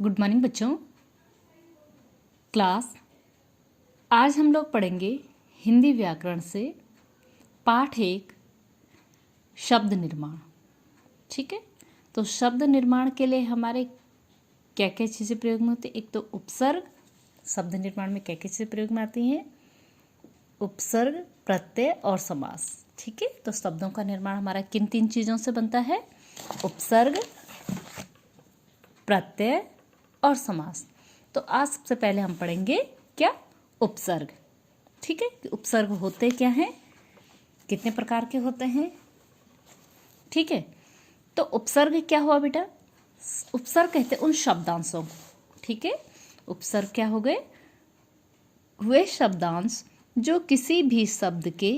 Good morning बच्चों। Class आज हम लोग पढ़ेंगे हिंदी व्याकरण से पाठ 1 शब्द निर्माण। ठीक है, तो शब्द निर्माण के लिए हमारे क्या क्या चीज़ें प्रयोग में होती है। एक तो उपसर्ग, शब्द निर्माण में क्या क्या चीज़ें प्रयोग में आती हैं, उपसर्ग, प्रत्यय और समास। ठीक है, तो शब्दों का निर्माण हमारा किन 3 चीज़ों से बनता है, उपसर्ग, प्रत्यय और समास। तो आज सबसे पहले हम पढ़ेंगे क्या, उपसर्ग। ठीक है, कि उपसर्ग होते क्या हैं, कितने प्रकार के होते हैं। ठीक है, तो उपसर्ग क्या हुआ बेटा, उपसर्ग कहते हैं उन शब्दांशों को। ठीक है, उपसर्ग क्या हो गए, वे शब्दांश जो किसी भी शब्द के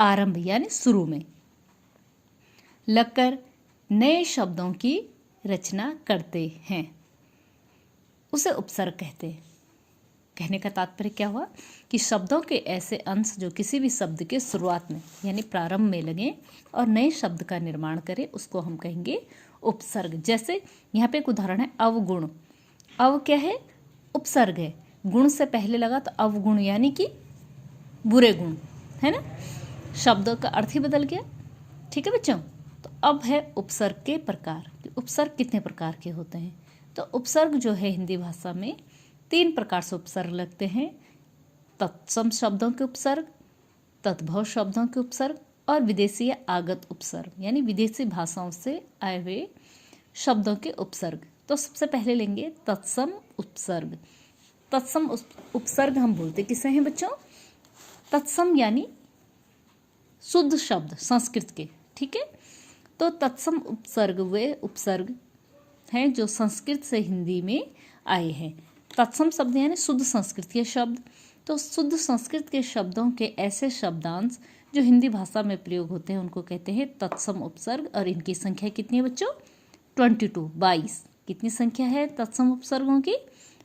आरंभ यानी शुरू में लगकर नए शब्दों की रचना करते हैं, उसे उपसर्ग कहते हैं। कहने का तात्पर्य क्या हुआ कि शब्दों के ऐसे अंश जो किसी भी शब्द के शुरुआत में यानी प्रारंभ में लगे और नए शब्द का निर्माण करें, उसको हम कहेंगे उपसर्ग। जैसे यहाँ पे एक उदाहरण है अवगुण। अव क्या है, उपसर्ग है, गुण से पहले लगा तो अवगुण यानी कि बुरे गुण, है ना, शब्दों का अर्थ ही बदल गया। ठीक है बच्चों, तो अब है उपसर्ग के प्रकार। उपसर्ग कितने प्रकार के होते हैं, तो उपसर्ग जो है हिंदी भाषा में 3 प्रकार से उपसर्ग लगते हैं। तत्सम शब्दों के उपसर्ग, तद्भव शब्दों के उपसर्ग और विदेशी या आगत उपसर्ग यानी विदेशी भाषाओं से आए हुए शब्दों के उपसर्ग। तो सबसे पहले लेंगे तत्सम उपसर्ग। तत्सम उपसर्ग हम बोलते किसे हैं बच्चों, तत्सम यानी शुद्ध शब्द संस्कृत के। ठीक है, तो तत्सम उपसर्ग वे उपसर्ग हैं जो संस्कृत से हिंदी में आए हैं। तत्सम शब्द यानी शुद्ध संस्कृत के शब्द। तो शुद्ध संस्कृत के शब्दों के ऐसे शब्दांश जो हिंदी भाषा में प्रयोग होते हैं उनको कहते हैं तत्सम उपसर्ग। और इनकी संख्या कितनी है बच्चों, 22। कितनी संख्या है तत्सम उपसर्गों की,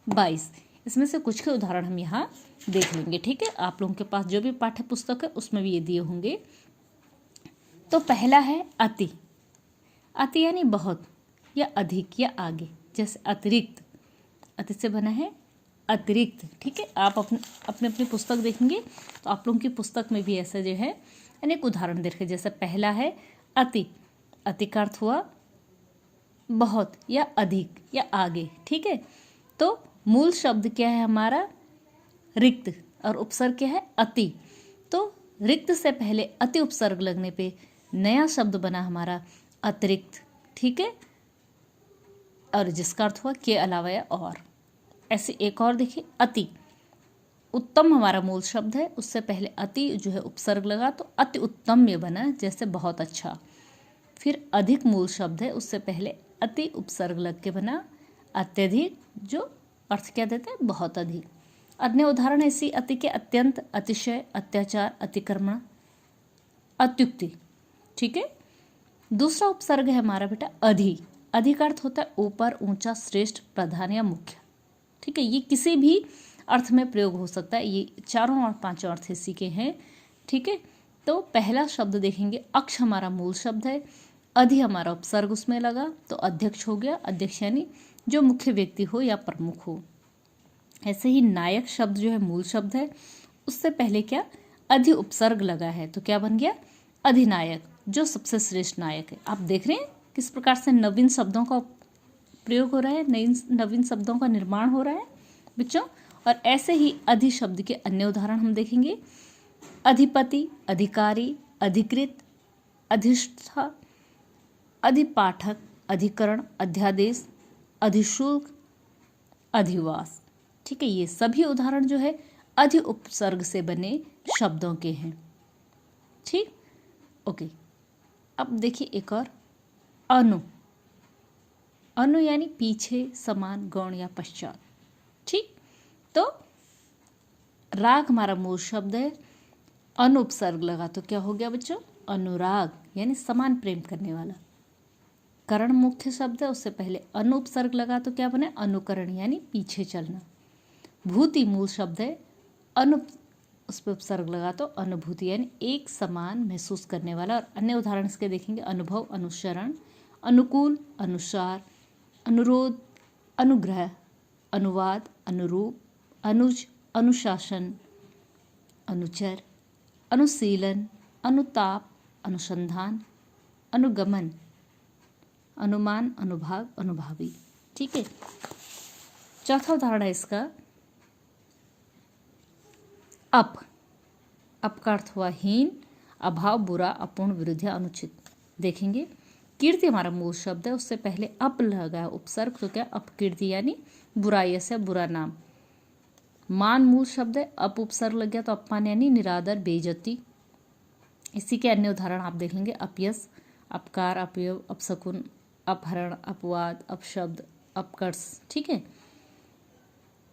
22। इसमें से कुछ के उदाहरण हम यहाँ देख लेंगे। ठीक है, आप लोगों के पास जो भी पाठ्य पुस्तक है उसमें भी ये दिए होंगे। तो पहला है अति। अति यानी बहुत या अधिक या आगे, जैसे अतिरिक्त, अति से बना है अतिरिक्त। ठीक है, आप अपनी पुस्तक देखेंगे तो आप लोगों की पुस्तक में भी ऐसा जो है अनेक उदाहरण देखें। जैसे पहला है अति, अति का अर्थ हुआ बहुत या अधिक या आगे। ठीक है, तो मूल शब्द क्या है हमारा, रिक्त, और उपसर्ग क्या है अति। तो रिक्त से पहले अति उपसर्ग लगने पे नया शब्द बना हमारा अतिरिक्त। ठीक है, और जिसका अर्थ हुआ के अलावा या और। ऐसे एक और देखिए अति, उत्तम हमारा मूल शब्द है, उससे पहले अति जो है उपसर्ग लगा तो अति उत्तम में बना, जैसे बहुत अच्छा। फिर अधिक मूल शब्द है, उससे पहले अति उपसर्ग लग के बना अत्यधिक, जो अर्थ क्या देता है, बहुत अधिक। अन्य उदाहरण ऐसी अति के अत्यंत, अतिशय, अत्याचार, अतिक्रमण, अत्युक्ति। ठीक है, दूसरा उपसर्ग है हमारा बेटा अधि। अधि का अर्थ होता है ऊपर, ऊंचा, श्रेष्ठ, प्रधान या मुख्य। ठीक है, ये किसी भी अर्थ में प्रयोग हो सकता है, ये चारों और पांचों अर्थ इसी के हैं। ठीक है, तो पहला शब्द देखेंगे अक्ष हमारा मूल शब्द है, अधि हमारा उपसर्ग उसमें लगा तो अध्यक्ष हो गया। अध्यक्ष यानी जो मुख्य व्यक्ति हो या प्रमुख हो। ऐसे ही नायक शब्द जो है मूल शब्द है, उससे पहले क्या अधि उपसर्ग लगा है तो क्या बन गया अधिनायक, जो सबसे श्रेष्ठ नायक है। आप देख रहे हैं किस प्रकार से नवीन शब्दों का प्रयोग हो रहा है, नवीन शब्दों का निर्माण हो रहा है बच्चों। और ऐसे ही अधि शब्द के अन्य उदाहरण हम देखेंगे, अधिपति, अधिकारी, अधिकृत, अधिष्ठा, अधिपाठक, अधिकरण, अध्यादेश, अधिशुल्क, अधिवास। ठीक है, ये सभी उदाहरण जो है अधि उपसर्ग से बने शब्दों के हैं। ठीक, ओके। अब देखिए एक और अनु। अनु यानी पीछे, समान, गौण या पश्चात। ठीक, तो राग हमारा मूल शब्द है, अनु उपसर्ग लगा तो क्या हो गया बच्चों, अनुराग यानी समान प्रेम करने वाला। करण मुख्य शब्द है, उससे पहले अनु उपसर्ग लगा तो क्या बने अनुकरण यानी पीछे चलना। भूति मूल शब्द है, अनु उस पर उपसर्ग लगा तो अनुभूति यानी एक समान महसूस करने वाला। और अन्य उदाहरण इसके देखेंगे अनुभव, अनुसरण, अनुकूल, अनुसार, अनुरोध, अनुग्रह, अनुवाद, अनुरूप, अनुज, अनुशासन, अनुचर, अनुशीलन, अनुताप, अनुसंधान, अनुगमन, अनुमान, अनुभाग, अनुभावी। ठीक है। चौथा उदाहरण है इसका अप। अप का अर्थ हुआ हीन, अभाव, बुरा, अपूर्ण, विरुद्ध या अनुचित। देखेंगे कीर्ति हमारा मूल शब्द है, उससे पहले अप लगा उपसर्ग, तो क्या अपकीर्ति यानी बुराई से बुरा नाम। मान मूल शब्द है, अप उपसर्ग लग गया तो अपमान यानी निरादर, बेइज्जती। इसी के अन्य उदाहरण आप देखेंगे अपयश, अपकार, अपयोग, अपशकुन, अपहरण, अपवाद, अपशब्द, अपकर्ष। ठीक है।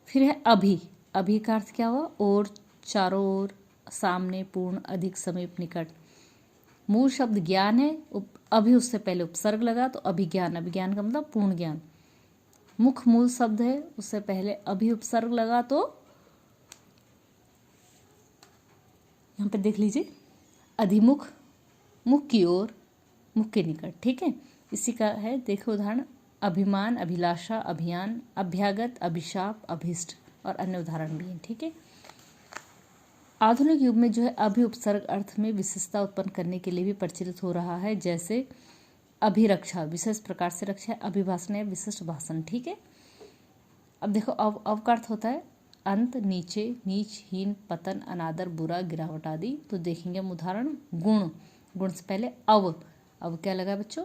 फिर है अभी। अभी का अर्थ क्या हुआ? और, चारों ओर, सामने, पूर्ण, अधिक, समीप, निकट। मूल शब्द ज्ञान है, अभी उससे पहले उपसर्ग लगा तो अभिज्ञान। अभिज्ञान का मतलब पूर्ण ज्ञान। मुख मूल शब्द है, उससे पहले अभी उपसर्ग लगा तो यहाँ पे देख लीजिए अधिमुख, मुख की ओर, मुख के निकट। ठीक है। इसी का है देखो उदाहरण अभिमान, अभिलाषा, अभियान, अभ्यागत, अभिशाप, अभिष्ट और अन्य उदाहरण भी हैं। ठीक है। आधुनिक युग में जो है अभि उपसर्ग अर्थ में विशेषता उत्पन्न करने के लिए भी प्रचलित हो रहा है, जैसे अभिरक्षा, विशेष प्रकार से रक्षा, अभिभाषण या विशिष्ट भाषण। ठीक है। अब देखो अव का अर्थ होता है अंत, नीचे, नीच, हीन, पतन, अनादर, बुरा, गिरावट आदि। तो देखेंगे हम उदाहरण गुण। गुण से पहले अव क्या लगा बच्चों?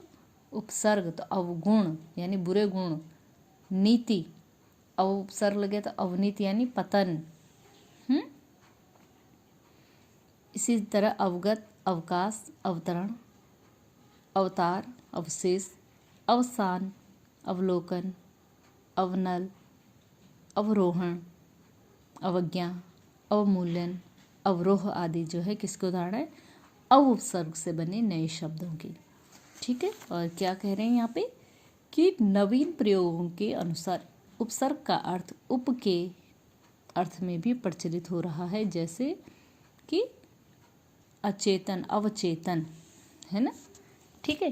उपसर्ग, तो अवगुण यानी बुरे गुण। नीति, अव उपसर्ग लगे तो अवनीति यानी पतन। इसी तरह अवगत, अवकाश, अवतरण, अवतार, अवशेष, अवसान, अवलोकन, अवनल, अवरोहण, अवज्ञा, अवमूल्यन, अवरोह आदि जो है किसके उदाहरण है? अव उपसर्ग से बने नए शब्दों की। ठीक है। और क्या कह रहे हैं यहाँ पे कि नवीन प्रयोगों के अनुसार उपसर्ग का अर्थ उप के अर्थ में भी प्रचलित हो रहा है, जैसे कि अचेतन, अवचेतन, है ना। ठीक है।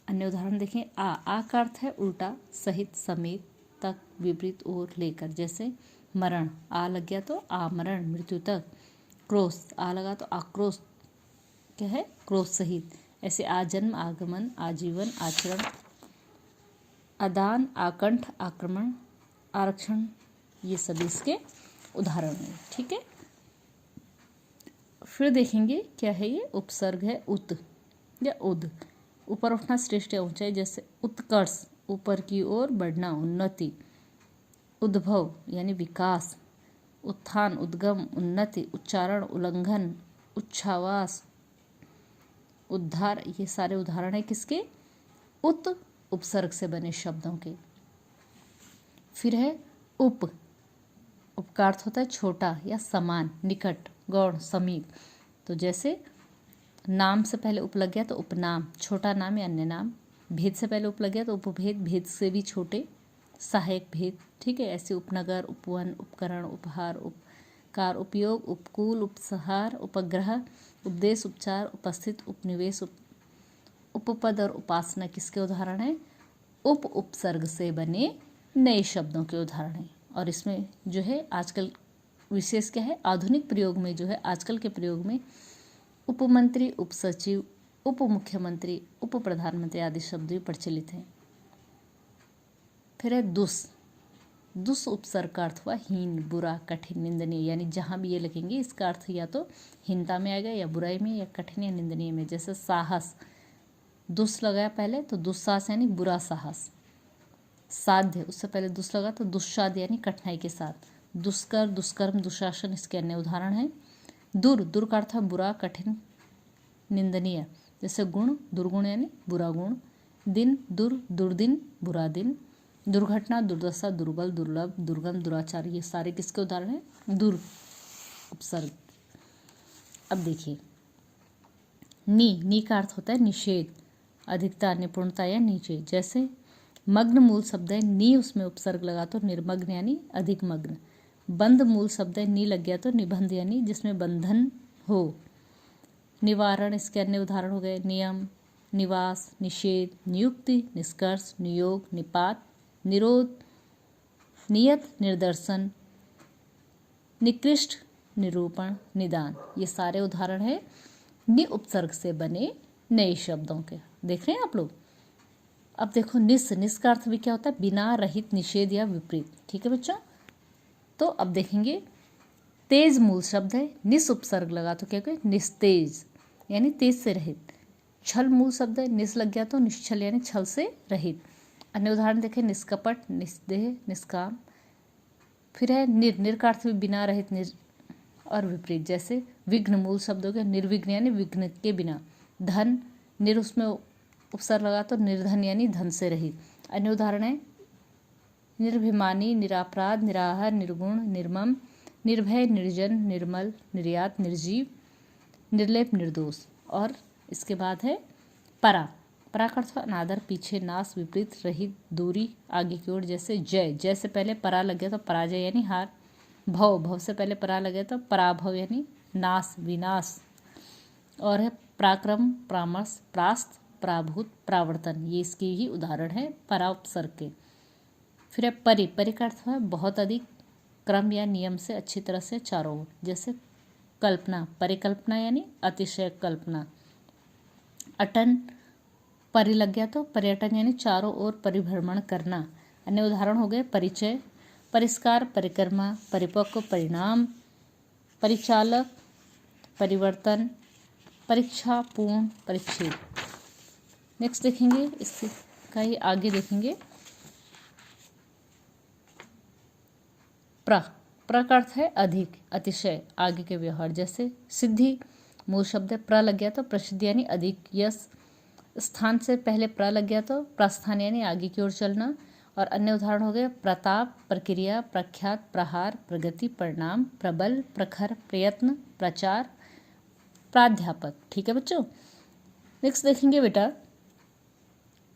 अन्य उदाहरण देखें आ का अर्थ है उल्टा, सहित, समेत, तक, विपरीत, और, लेकर। जैसे मरण, आ लग गया तो आमरण, मृत्यु तक। क्रोध, आ लगा तो आक्रोश, क्या है? क्रोध सहित। ऐसे आजन्म, आगमन, आजीवन, आचरण, आदान, आकंठ, आक्रमण, आरक्षण, ये सभी इसके उदाहरण हैं। ठीक है। फिर देखेंगे क्या है ये उपसर्ग है उत या उद। ऊपर उठना, श्रेष्ठ या ऊंचाई, जैसे उत्कर्ष, ऊपर की ओर बढ़ना, उन्नति। उद्भव यानी विकास। उत्थान, उद्गम, उन्नति, उच्चारण, उल्लंघन, उच्छ्वास, उद्धार। ये सारे उदाहरण है किसके? उत उपसर्ग से बने शब्दों के। फिर है उप का अर्थ होता है छोटा या समान, निकट, गौण, समीप। तो जैसे नाम से पहले उप लग गया तो उपनाम, छोटा नाम या अन्य नाम। भेद से पहले उप लग गया तो उपभेद, भेद से भी छोटे, सहायक भेद। ठीक है। ऐसे उपनगर, उपवन, उपकरण, उपहार, उपकार, उपयोग, उपकूल, उपसहार, उपग्रह, उपदेश, उपचार, उपस्थित, उपनिवेश, उपपद और उपासना किसके उदाहरण हैं? उप उपसर्ग से बने नए शब्दों के उदाहरण हैं। और इसमें जो है आजकल विशेष क्या है, आधुनिक प्रयोग में जो है आजकल के प्रयोग में उपमंत्री, उपसचिव, उप मुख्यमंत्री, उप प्रधानमंत्री आदि शब्द भी प्रचलित हैं। फिर है दुस उपसर्ग का अर्थ हुआ हीन, बुरा, कठिन, निंदनीय। यानी जहाँ भी ये लगेंगे इसका अर्थ या तो हीनता में आएगा या बुराई में या कठिन या निंदनीय में। जैसे साहस, दुस लगाया पहले तो दुस्साहस यानी बुरा साहस। साध्य, उससे पहले दुस लगा तो दुस्साध्य यानी कठिनाई के साथ। दुष्कर, दुष्कर्म, दुशासन इसके अन्य उदाहरण हैं। दुर का अर्थ है बुरा, कठिन, निंदनीय। जैसे गुण, दुर्गुण यानी बुरा गुण। दिन, दुर्दिन, बुरा दिन। दुर्घटना, दुर्दशा, दुर्बल, दुर्लभ, दुर्गम, दुराचार। ये सारे किसके उदाहरण हैं? दुर उपसर्ग। अब देखिए नी का अर्थ होता है निषेध, अधिकता, निपुणता या नीचे। जैसे मग्न मूल शब्द है, नी उसमें उपसर्ग लगा तो निर्मग्न यानी अधिक मग्न। बंध मूल शब्द है, नी लग गया तो निबंध यानी जिसमें बंधन हो। निवारण इसके अन्य उदाहरण हो गए नियम, निवास, निषेध, नियुक्ति, निष्कर्ष, नियोग, निपात, निरोध, नियत, निदर्शन, निकृष्ट, निरूपण, निदान, ये सारे उदाहरण है नि उपसर्ग से बने नए शब्दों के। देख रहे हैं आप लोग। अब देखो निस का अर्थ भी क्या होता है? बिना, रहित, निषेध या विपरीत। ठीक है बच्चों। तो अब देखेंगे तेज मूल शब्द है, निस उपसर्ग लगा तो क्या कहें? निस्तेज यानी तेज से रहित। छल मूल शब्द है, निस लग गया तो निश्छल यानी छल से रहित। अन्य उदाहरण देखें निष्कपट, निस्देह, निष्काम। फिर है निर का अर्थ भी बिना, रहित, निर और विपरीत। जैसे विघ्न मूल शब्द हो गया, निर्विघ्न यानी विघ्न के बिना। धन, निर उसमें उपसर्ग लगा तो निर्धन यानी धन से रहित। अन्य उदाहरण है निर्भिमानी, निरापराध, निराहार, निर्गुण, निर्मम, निर्भय, निर्जन, निर्मल, निर्यात, निर्जीव, निर्लेप, निर्दोष। और इसके बाद है परा। परा का अर्थ अनादर, पीछे, नाश, विपरीत, रहित, दूरी, आगे की ओर। जैसे जय, जय से पहले परा लग गया तो पराजय यानी हार। भव, भव से पहले परा लग गया तो पराभव यानी नाश, विनाश। और है पराक्रम, परामर्श, प्रास्त, पराभूत, परावर्तन, ये इसके ही उदाहरण है परा उपसर्ग के। फिर है परि, परि का अर्थ है बहुत अधिक, क्रम या नियम से, अच्छी तरह से, चारों ओर। जैसे कल्पना, परिकल्पना यानी अतिशय कल्पना। अटन, परि लग गया तो पर्यटन यानी चारों ओर परिभ्रमण करना। अन्य उदाहरण हो गए परिचय, परिष्कार, परिक्रमा, परिपक्व, परिणाम, परिचालक, परिवर्तन, परीक्षा, पूर्ण, परिच्छेद। नेक्स्ट देखेंगे इसका ही आगे देखेंगे प्र का अर्थ है अधिक, अतिशय, आगे के व्यवहार। जैसे सिद्धि मूल शब्द है, प्र लग गया तो प्रसिद्धि यानी अधिक, यश। स्थान से पहले प्र लग गया तो प्रस्थान यानी आगे की ओर चलना। और अन्य उदाहरण हो गए प्रताप, प्रक्रिया, प्रख्यात, प्रहार, प्रगति, परिणाम, प्रबल, प्रखर, प्रयत्न, प्रचार, प्राध्यापक। ठीक है बच्चों। नेक्स्ट देखेंगे बेटा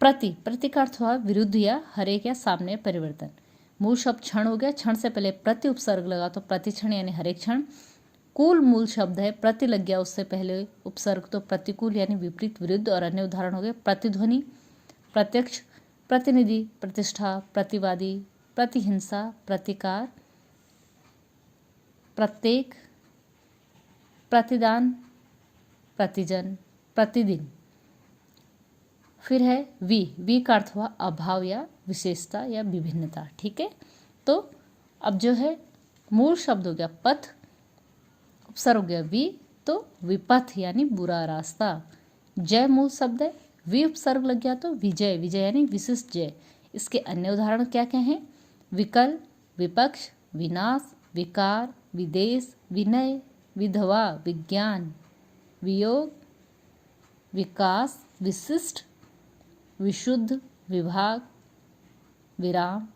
प्रति। प्रति का अर्थ हुआ विरुद्ध या हरेक या सामने परिवर्तन। मूल शब्द क्षण हो गया, क्षण से पहले प्रति उपसर्ग लगा तो प्रतिक्षण यानी हरेक क्षण। कूल मूल शब्द है, प्रति लग गया उससे पहले उपसर्ग तो प्रतिकूल यानी विपरीत, विरुद्ध। और अन्य उदाहरण हो गए प्रतिध्वनि, प्रत्यक्ष, प्रतिनिधि, प्रतिष्ठा, प्रतिवादी, प्रतिहिंसा, प्रतिकार, प्रत्येक, प्रतिदान, प्रतिजन, प्रतिदिन। फिर है वी का अर्थ हुआ अभाव या विशेषता या विभिन्नता। ठीक है। तो अब जो है मूल शब्द हो गया पथ, उपसर्ग हो गया वी तो विपथ यानी बुरा रास्ता। जय मूल शब्द है, वी उपसर्ग लग गया तो विजय, विजय यानी विशिष्ट जय। इसके अन्य उदाहरण क्या क्या हैं? विकल, विपक्ष, विनाश, विकार, विदेश, विनय, विधवा, विज्ञान, वियोग, विकास, विशिष्ट, विशुद्ध, विभाग, विराम,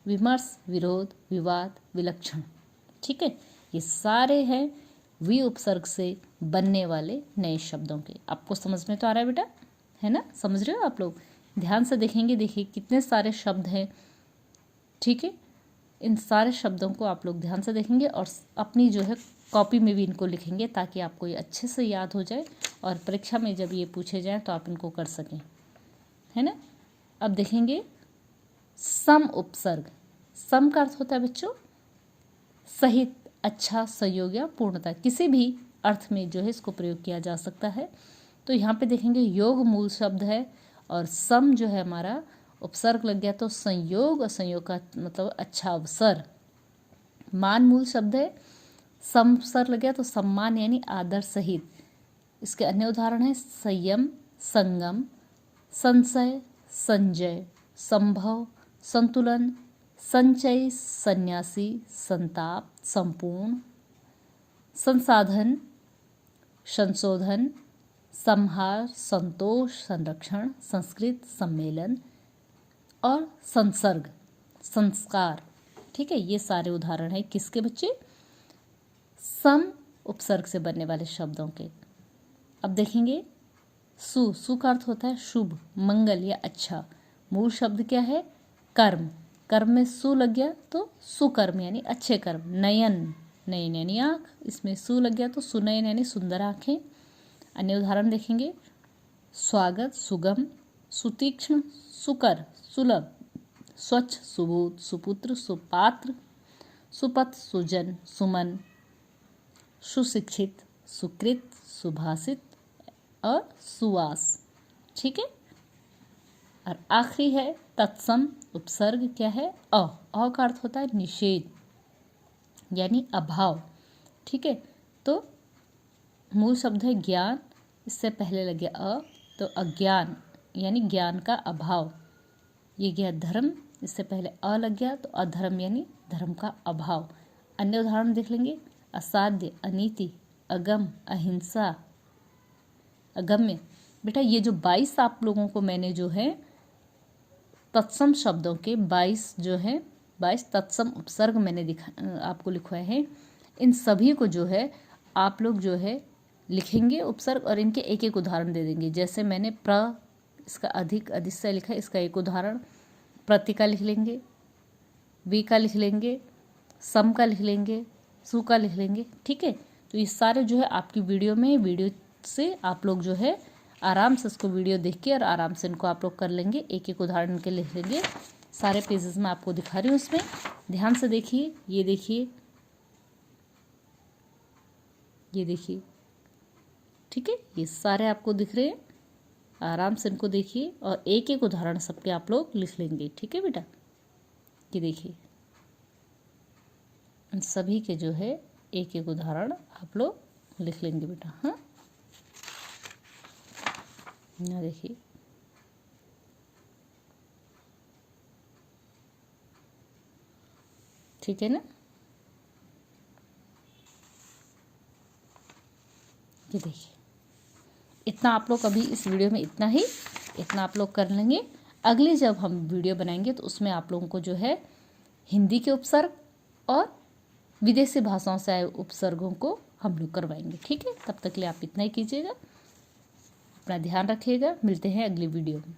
विमर्श, विरोध, विवाद, विलक्षण। ठीक है। ये सारे हैं वी उपसर्ग से बनने वाले नए शब्दों के। आपको समझ में तो आ रहा है बेटा, है ना? समझ रहे हो आप लोग? ध्यान से देखेंगे, देखिए कितने सारे शब्द हैं। ठीक है। इन सारे शब्दों को आप लोग ध्यान से देखेंगे और अपनी जो है कॉपी में भी इनको लिखेंगे ताकि आपको ये अच्छे से याद हो जाए और परीक्षा में जब ये पूछे जाएं तो आप इनको कर सकें, है ना? अब देखेंगे सम उपसर्ग। सम का अर्थ होता है बच्चों सहित, अच्छा, संयोग या पूर्णता। किसी भी अर्थ में जो है इसको प्रयोग किया जा सकता है। तो यहाँ पे देखेंगे योग मूल शब्द है और सम जो है हमारा उपसर्ग लग गया तो संयोग, और संयोग का मतलब अच्छा अवसर। मान मूल शब्द है, सम उपसर्ग लग गया तो सम्मान यानी आदर सहित। इसके अन्य उदाहरण है संयम, संगम, संशय, संजय, संभव, संतुलन, संचय, सन्यासी, संताप, संपूर्ण, संसाधन, संशोधन, संहार, संतोष, संरक्षण, संस्कृत, सम्मेलन और संसर्ग, संस्कार। ठीक है। ये सारे उदाहरण हैं किसके बच्चे? सम उपसर्ग से बनने वाले शब्दों के। अब देखेंगे सु का अर्थ होता है शुभ, मंगल या अच्छा। मूल शब्द क्या है? कर्म। कर्म में सु लग गया तो सुकर्म यानी अच्छे कर्म। नयन, नयन यानी आँख, इसमें सु लग गया तो सुनयन यानी सुंदर आँखें। अन्य उदाहरण देखेंगे स्वागत, सुगम, सुतीक्ष्ण, सुकर, सुलभ, स्वच्छ, सुबोध, सुपुत्र, सुपात्र, सुपथ, सुजन, सुमन, सुशिक्षित, सुकृत, सुभाषित और सुवास। ठीक है। और आखिरी है तत्सम। उपसर्ग क्या है? अ का अर्थ होता है निषेध यानी अभाव। ठीक है। तो मूल शब्द है ज्ञान, इससे पहले लग गया अ, तो अज्ञान यानी ज्ञान का अभाव। ये गया धर्म, इससे पहले अ लग गया तो अधर्म यानी धर्म का अभाव। अन्य उदाहरण देख लेंगे। असाध्य, अनीति, अगम, अहिंसा, अगम्य। बेटा ये जो 22 आप लोगों को मैंने जो है तत्सम शब्दों के 22 जो है 22 तत्सम उपसर्ग मैंने आपको लिखवाए हैं। इन सभी को जो है आप लोग जो है लिखेंगे उपसर्ग और इनके एक एक उदाहरण दे देंगे। जैसे मैंने प्र, इसका अधिक अधिशय लिखा है, इसका एक उदाहरण। प्रति का लिख लेंगे, वी का लिख लेंगे, सम का लिख लेंगे, सु का लिख लेंगे। ठीक है। तो ये सारे जो है आपकी वीडियो में, वीडियो से आप लोग जो है आराम से इसको वीडियो देख के और आराम से इनको आप लोग कर लेंगे। एक एक उदाहरण के लिख लेंगे। सारे पेजेस में आपको दिखा रही हूँ, उसमें ध्यान से देखिए। ये देखिए, ये देखिए। ठीक है। ये सारे आपको दिख रहे हैं, आराम से इनको देखिए और एक एक उदाहरण सबके आप लोग लिख लेंगे। ठीक है बेटा। ये देखिए, इन सभी के जो है एक एक उदाहरण आप लोग लिख लेंगे बेटा। हाँ, ना देखिए, ठीक है ना। ये देखिए, इतना आप लोग अभी इस वीडियो में इतना आप लोग कर लेंगे। अगली जब हम वीडियो बनाएंगे तो उसमें आप लोगों को जो है हिंदी के उपसर्ग और विदेशी भाषाओं से आए उपसर्गों को हम लोग करवाएंगे। ठीक है। तब तक के लिए आप इतना ही कीजिएगा। अपना ध्यान रखिएगा। मिलते हैं अगली वीडियो में।